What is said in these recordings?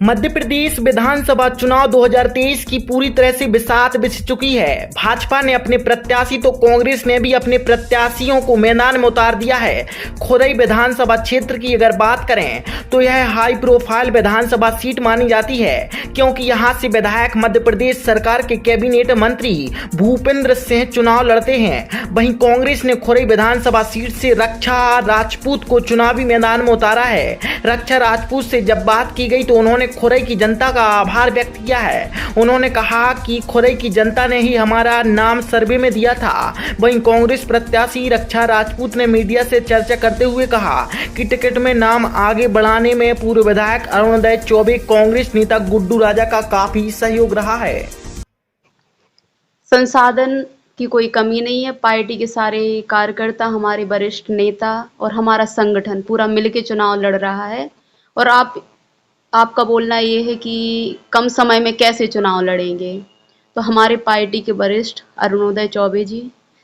मध्य प्रदेश विधानसभा चुनाव 2023 की पूरी तरह से बिसात बिछ चुकी है। भाजपा ने अपने प्रत्याशी तो कांग्रेस ने भी अपने प्रत्याशियों को मैदान में उतार दिया है। खुरई विधानसभा क्षेत्र की अगर बात करें तो यह हाई प्रोफाइल विधानसभा सीट मानी जाती है, क्योंकि यहां से विधायक मध्य प्रदेश सरकार के कैबिनेट मंत्री भूपेंद्र सिंह चुनाव लड़ते हैं। वहीं कांग्रेस ने खुरई विधानसभा सीट से रक्षा राजपूत को चुनावी मैदान में उतारा है। रक्षा राजपूत से जब बात की गई तो उन्होंने खुरई की जनता का आभार व्यक्त किया है। उन्होंने कहा कि खुरई की जनता ने ही हमारा नाम सर्वे में दिया था। वहीं कांग्रेस प्रत्याशी रक्षा राजपूत ने मीडिया से चर्चा करते हुए कहा कि टिकट में नाम आगे बढ़ाने में पूर्व विधायक अरुणोदय चौबे कांग्रेस नेता गुड्डू राजा का काफी सहयोग रहा है। संसाधन की कोई कमी नहीं है। पार्टी के सारे कार्यकर्ता, हमारे वरिष्ठ नेता और हमारा संगठन पूरा मिलकर चुनाव लड़ रहा है। और आपका बोलना ये है कि कम समय में कैसे चुनाव लड़ेंगे, तो हमारे पार्टी के वरिष्ठ अरुणोदय चौबे जी,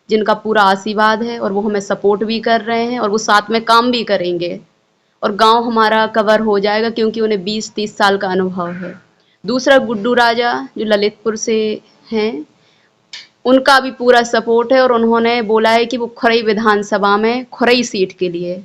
जिनका पूरा आशीर्वाद है और वो हमें सपोर्ट भी कर रहे हैं और वो साथ में काम भी करेंगे और गांव हमारा कवर हो जाएगा, क्योंकि उन्हें 20-30 साल का अनुभव है। दूसरा गुड्डू राजा जो ललितपुर से हैं, उनका भी पूरा सपोर्ट है और उन्होंने बोला है कि वो खुरई विधानसभा में खुरई सीट के लिए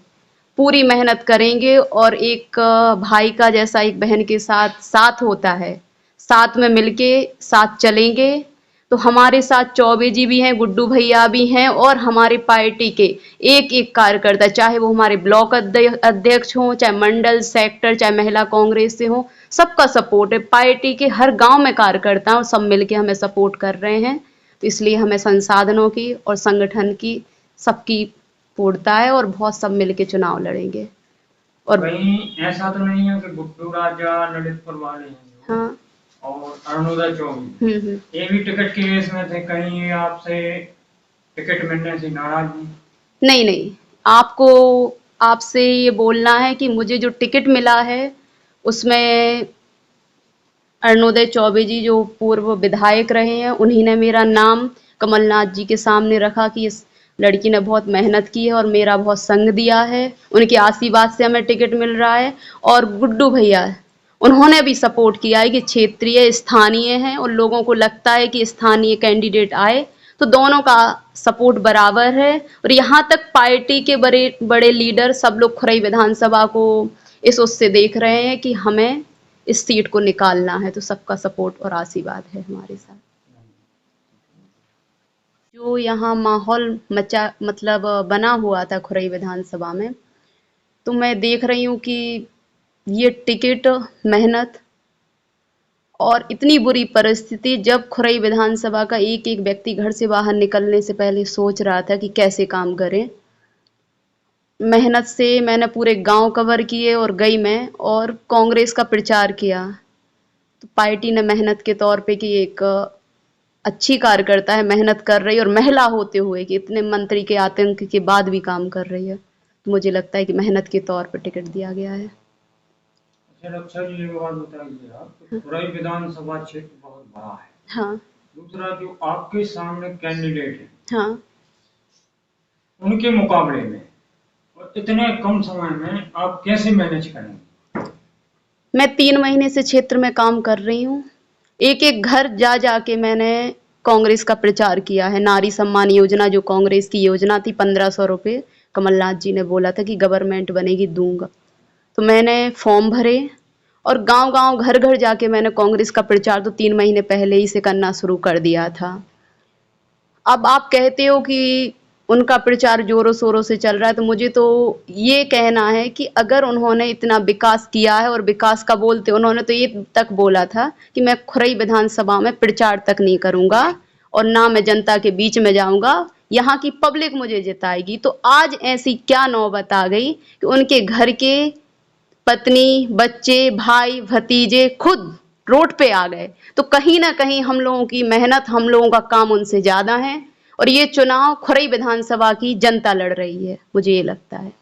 पूरी मेहनत करेंगे और एक भाई का जैसा एक बहन के साथ होता है, साथ में मिलके साथ चलेंगे। तो हमारे साथ चौबे जी भी हैं, गुड्डू भैया भी हैं और हमारे पार्टी के एक एक कार्यकर्ता, चाहे वो हमारे ब्लॉक अध्यक्ष हों, चाहे मंडल सेक्टर, चाहे महिला कांग्रेस से हों, सबका सपोर्ट है। पार्टी के हर गांव में कार्यकर्ता और सब मिलके हमें सपोर्ट कर रहे हैं। तो इसलिए हमें संसाधनों की और संगठन की सबकी पूर्णता है और बहुत सब मिलके चुनाव लड़ेंगे। और कहीं ऐसा तो नहीं है कि गुड्डू राजा ललितपुर वाले हैं, हाँ, और अरुणोदय चौबे ये भी टिकट की रेस में थे, कहीं ये आपसे टिकट मिलने से नाराज नहीं? नहीं, आपसे ये बोलना है कि मुझे जो टिकट मिला है उसमें अरुणोदय चौबे जी जो पूर्व विधायक रहे हैं, उन्हीं ने मेरा नाम कमलनाथ जी के सामने रखा कि इस लड़की ने बहुत मेहनत की है और मेरा बहुत संग दिया है। उनके आशीर्वाद से हमें टिकट मिल रहा है। और गुड्डू भैया, उन्होंने भी सपोर्ट किया है कि क्षेत्रीय स्थानीय हैं और लोगों को लगता है कि स्थानीय कैंडिडेट आए, तो दोनों का सपोर्ट बराबर है। और यहाँ तक पार्टी के बड़े बड़े लीडर सब लोग खुरई विधानसभा को इस उससे देख रहे हैं कि हमें इस सीट को निकालना है। तो सबका सपोर्ट और आशीर्वाद है हमारे साथ। जो यहाँ माहौल बना हुआ था खुरई विधानसभा में, तो मैं देख रही हूँ कि ये टिकट, मेहनत और इतनी बुरी परिस्थिति, जब खुरई विधानसभा का एक एक व्यक्ति घर से बाहर निकलने से पहले सोच रहा था कि कैसे काम करें। मेहनत से मैंने पूरे गांव कवर किए और गई मैं और कांग्रेस का प्रचार किया। तो पार्टी ने मेहनत के तौर पे कि एक अच्छी कार्यकर्ता है, मेहनत कर रही है और महिला होते हुए कि इतने मंत्री के आतंक के बाद भी काम कर रही है, तो मुझे लगता है कि मेहनत के तौर पर टिकट दिया गया है। अच्छा जी, ये बात बताइए आप, खुरई विधानसभा क्षेत्र बहुत बड़ा है। हाँ। दूसरा जो आपके सामने कैंडिडेट है, हाँ, उनके मुकाबले में और इतने कम समय में आप कैसे मैनेज करेंगे? मैं 3 महीने से क्षेत्र में काम कर रही हूँ। एक एक घर जा जाके मैंने कांग्रेस का प्रचार किया है। नारी सम्मान योजना जो कांग्रेस की योजना थी, 1500 रुपये कमलनाथ जी ने बोला था कि गवर्नमेंट बनेगी दूंगा, तो मैंने फॉर्म भरे और गांव गांव घर घर जाके मैंने कांग्रेस का प्रचार तो 3 महीने पहले ही से करना शुरू कर दिया था। अब आप कहते हो कि उनका प्रचार जोरों शोरों से चल रहा है, तो मुझे तो ये कहना है कि अगर उन्होंने इतना विकास किया है, और विकास का बोलते उन्होंने तो ये तक बोला था कि मैं खुरई विधानसभा में प्रचार तक नहीं करूंगा और ना मैं जनता के बीच में जाऊंगा, यहाँ की पब्लिक मुझे जिताएगी। तो आज ऐसी क्या नौबत आ गई कि उनके घर के पत्नी, बच्चे, भाई, भतीजे खुद रोड पे आ गए। तो कहीं ना कहीं हम लोगों की मेहनत, हम लोगों का काम उनसे ज्यादा है और ये चुनाव खुरई विधानसभा की जनता लड़ रही है, मुझे ये लगता है।